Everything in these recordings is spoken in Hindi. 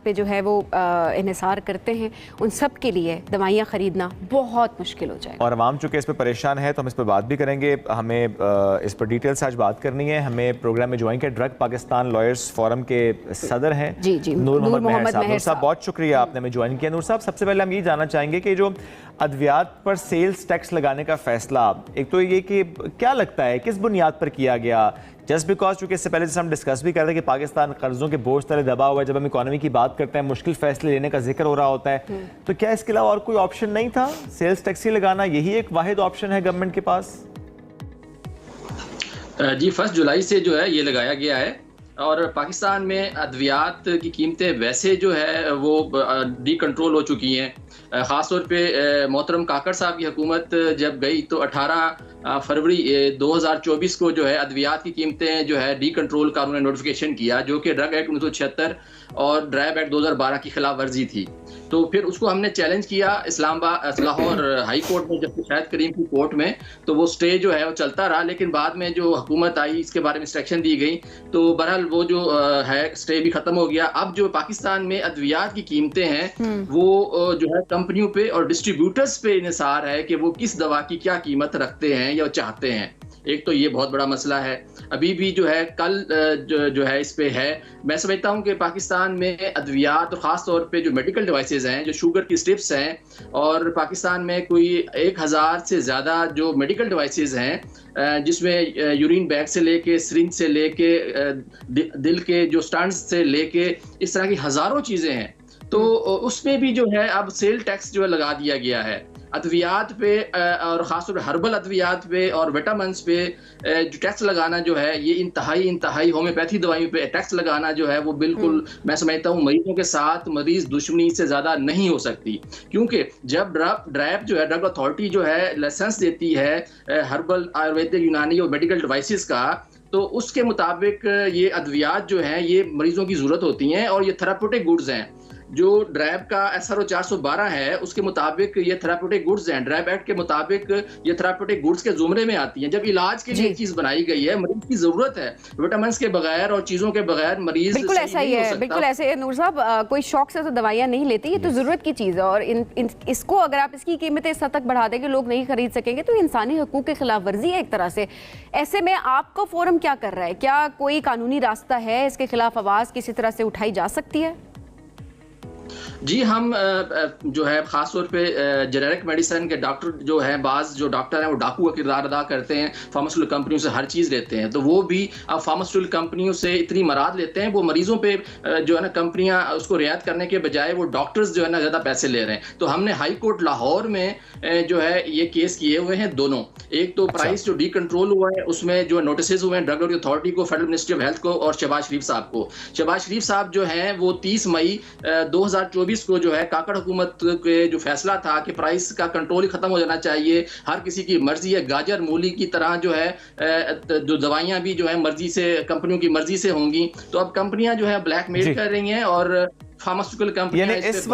पे जो है वो इन्हिसार करते हैं, उन सब के लिए दवाइयाँ ख़रीदना बहुत मुश्किल हो जाएगा। और आवाम चूँकि इस पर परेशान है तो हम इस पर बात भी करेंगे। हमें इस पर डिटेल से आज बात करनी है। हमें प्रोग्राम में ज्वाइन किया ड्रग पाकिस्तान लॉयर्स फोरम के सदर हैं जी नूर मोहम्मद मेहर साहब। नूर साहब बहुत शुक्रिया आपने हमें ज्वाइन किया। नूर साहब सबसे पहले हम ये जानना चाहेंगे कि जो अद्वियात पर सेल्स टैक्स लगाने का फैसला, एक तो ये कि क्या लगता है किस बुनियाद पर किया गया? जस्ट बिकॉज चूंकि इससे पहले जैसे हम डिस्कस भी कर रहे थे कि पाकिस्तान कर्जों के बोझ तले दबा हुआ है, जब हम इकोनॉमी की बात करते हैं मुश्किल फैसले लेने का जिक्र हो रहा होता है, तो क्या इसके अलावा और कोई ऑप्शन नहीं था? सेल्स टैक्स ही लगाना यही एक वाहिद ऑप्शन है गवर्नमेंट के पास? जी 1 जुलाई से जो है ये लगाया गया है और पाकिस्तान में अद्वियात की कीमतें वैसे जो है वो डी कंट्रोल हो चुकी हैं। ख़ास तौर पे मोहतरम काकड़ साहब की हुकूमत जब गई तो 18 फरवरी 2024 को जो है अद्वियात की कीमतें जो है डी कंट्रोल का उन्होंने नोटिफिकेशन किया, जो कि ड्रग एक्ट 1976 और ड्राइव एक्ट 2012 की खिलाफ वर्जी थी। तो फिर उसको हमने चैलेंज किया इस्लामाबाद लाहौर हाई कोर्ट में, जब शायद करीम की कोर्ट में, तो वो स्टे जो है वो चलता रहा। लेकिन बाद में जो हुकूमत आई इसके बारे में इंस्ट्रक्शन दी गई तो बहरहाल वो जो है स्टे भी खत्म हो गया। अब जो पाकिस्तान में अद्वियात की कीमतें हैं वो जो है कंपनियों पे और डिस्ट्रीब्यूटर्स पे इन्हिसार है कि वो किस दवा की क्या कीमत रखते हैं या चाहते हैं। एक तो ये बहुत बड़ा मसला है। अभी भी जो है कल जो है इस पे है। मैं समझता हूँ कि पाकिस्तान में अद्वियात और ख़ास तौर पे जो मेडिकल डिवाइसेस हैं, जो शुगर की स्ट्रिप्स हैं, और पाकिस्तान में कोई 1000 से ज़्यादा जो मेडिकल डिवाइसेस हैं जिसमें यूरिन बैग से लेके सिरिंज से लेके दिल के जो स्टंट्स से लेके इस तरह की हज़ारों चीज़ें हैं, तो उसमें भी जो है अब सेल टैक्स जो है लगा दिया गया है अद्वियात पे, और ख़ासतौर पर हर्बल अद्वियात पे और विटामिन्स पे जो टैक्स लगाना जो है ये इंतहाई होम्योपैथी दवाइयों पे टैक्स लगाना जो है वो बिल्कुल मैं समझता हूँ मरीजों के साथ मरीज दुश्मनी से ज़्यादा नहीं हो सकती। क्योंकि जब ड्रैप जो है ड्रग अथॉरिटी जो है लाइसेंस देती है हर्बल आयुर्वेदिक यूनानी और मेडिकल डिवाइसेस का, तो उसके मुताबिक ये अद्वियात जो हैं ये मरीजों की ज़रूरत होती हैं और ये थेराप्यूटिक गुड्स हैं। जो ड्राइव का SRO 412 है उसके मुताबिक ये थेराप्यूटिक गुड्स हैं। ड्राइव एक्ट के मुताबिक ये थेराप्यूटिक गुड्स के जुमरे में आती हैं। जब इलाज के लिए चीज बनाई गई है, मरीज की जरूरत है, विटामिन के बगैर और चीजों के बगैर मरीज बिल्कुल ऐसा ही है। बिल्कुल ऐसे है नूर साहब, कोई शौक से तो दवाइयाँ नहीं लेती, ये तो जरूरत की चीज़ है। और इसको अगर आप इसकी कीमतें इस हद तक बढ़ा देंगे लोग नहीं खरीद सकेंगे तो इंसानी हकूक की खिलाफ वर्जी है एक तरह से। ऐसे में आपका फोरम क्या कर रहा है? क्या कोई कानूनी रास्ता है इसके खिलाफ आवाज़ किसी तरह से उठाई जा सकती है? जी हम जो है ख़ास तौर पे जेनेरिक मेडिसिन के डॉक्टर जो हैं, बाज़ जो डॉक्टर हैं वो डाकू का किरदार अदा करते हैं, फार्मास्यूटिकल कंपनियों से हर चीज़ लेते हैं। तो वो भी अब फार्मास्यूटिकल कंपनियों से इतनी मराद लेते हैं, वो मरीजों पे जो है ना कंपनियां उसको रियायत करने के बजाय वो डॉक्टर्स जो है ना ज़्यादा पैसे ले रहे हैं। तो हमने हाई कोर्ट लाहौर में जो है ये केस किए हुए हैं दोनों। एक तो प्राइस जो डी कंट्रोल हुआ है उसमें जो नोटिस हुए हैं ड्रग अथॉरिटी को, फेडरल मिनिस्ट्री ऑफ हेल्थ को और शहबाज शरीफ साहब को। शहबाज शरीफ साहब जो हैं वो 30 मई 2024 को जो है काकड़ हुकूमत के जो फैसला था कि प्राइस का कंट्रोल ही खत्म हो जाना चाहिए, हर किसी की मर्जी है, गाजर मूली की तरह जो है जो दवाइयां भी जो है मर्जी से कंपनियों की मर्जी से होंगी। तो अब कंपनियां जो है ब्लैकमेल कर रही हैं और फार्मास्यूटिकल कंपनियां इस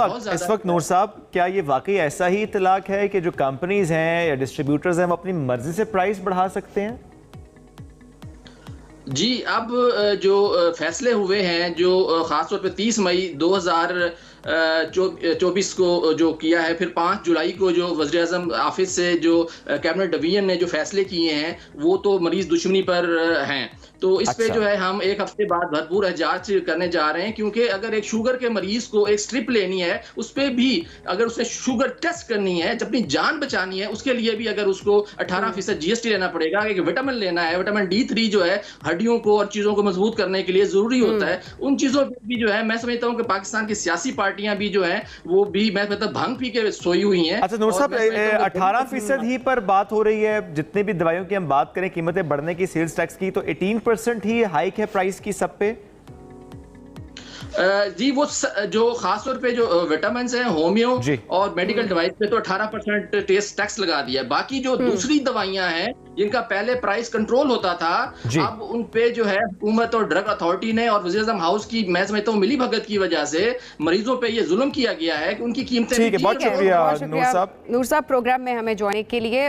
वक्त नूर साहब क्या ये वाकई ऐसा ही इतलाक है कि जो कंपनीज हैं या डिस्ट्रीब्यूटर्स हैं वो अपनी मर्जी से प्राइस बढ़ा सकते हैं? जी अब जो फैसले हुए हैं जो ख़ासतौर पे 30 मई 2024 को जो किया है, फिर 5 जुलाई को जो वज़ीर-ए-आज़म ऑफिस से जो कैबिनेट डिवीजन ने जो फैसले किए हैं वो तो मरीज दुश्मनी पर हैं। तो इस पे जो है हम एक हफ्ते बाद भरपूर एहजाज करने जा रहे हैं, क्योंकि अगर एक शुगर के मरीज को एक स्ट्रिप लेनी है, उस पर भी अगर उसने शुगर टेस्ट करनी है, अपनी जान बचानी है, उसके लिए भी अगर उसको 18% GST लेना पड़ेगा। एक विटामिन लेना है, विटामिन D3 जो है हड्डियों को और चीजों को मजबूत करने के लिए जरूरी होता है, उन चीजों पर भी जो है मैं समझता हूँ कि पाकिस्तान की सियासी पार्टियां भी जो है वो भी मैं मतलब भांग पी के सोई हुई हैं। अच्छा नूर साहब 18% ही पर बात हो रही है। जितने भी दवाइयों की हम बात करें कीमतें बढ़ने की सेल्स टैक्स की, तो 18% ही हाइक है प्राइस की सब पे। जी वो जो खासतौर पे जो विटामिन हैं, होम्यो और मेडिकल डिवाइस पे तो 18% टैक्स लगा दिया है। बाकी जो दूसरी दवाइयां हैं जिनका पहले प्राइस कंट्रोल होता था, अब उन पे जो है हुकूमत और ड्रग अथॉरिटी ने और वज़ीर-ए-आज़म हाउस की मैं समझता हूँ मिली भगत की वजह से मरीजों पे ये जुल्म किया गया है कि उनकी कीमतें। ठीक है, बहुत शुक्रिया नूर साहब। नूर साहब प्रोग्राम में हमें ज्वाइन के लिए।